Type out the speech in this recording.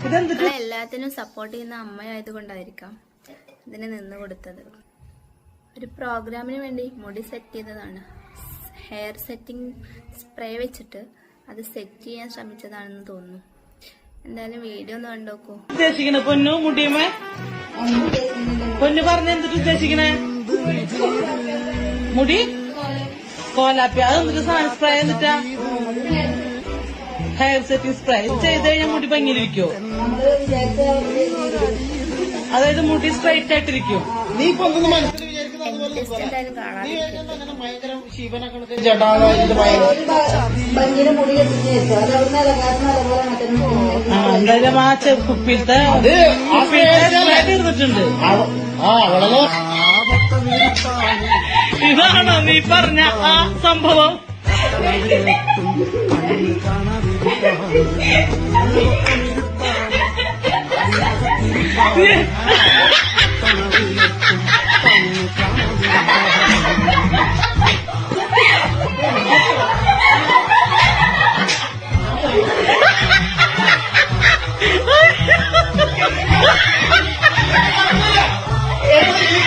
എല്ലാത്തിനും സപ്പോർട്ട് ചെയ്യുന്ന അമ്മയായതുകൊണ്ടായിരിക്കാം ഇതിന് നിന്ന് കൊടുത്തത്. ഒരു പ്രോഗ്രാമിന് വേണ്ടി മുടി സെറ്റ് ചെയ്തതാണ്. ഹെയർ സെറ്റിംഗ് സ്പ്രേ വെച്ചിട്ട് അത് സെറ്റ് ചെയ്യാൻ ശ്രമിച്ചതാണെന്ന് തോന്നുന്നു. എന്തായാലും വീഡിയോ ഒന്ന് കണ്ടോക്കൂ. ഉദ്ദേശിക്കണേ പൊന്നു മുടിയമ്മ പൊന്നു പറഞ്ഞ എന്തിട്ട് ഉദ്ദേശിക്കണേ? മുടി കോലാപ്പി അത് എന്നിട്ട് സ്പ്രേ എന്നിട്ടാ ഹെയർ സെറ്റിംഗ് സ്പ്രേ ചെയ്ത് കഴിഞ്ഞാൽ മുടി ഭംഗിയിലിരിക്കോ? അതായത് മുടി സ്ട്രൈറ്റ് ആയിട്ടിരിക്കും. നീ ഇപ്പൊ ഒന്നും മനസ്സിൽ എന്തായാലും കാണാതിരിക്കും. എന്തായാലും ആ കുപ്പിയിലത്തെ തീർന്നിട്ടുണ്ട്. ഇതാണോ നീ പറഞ്ഞ ആ സംഭവം?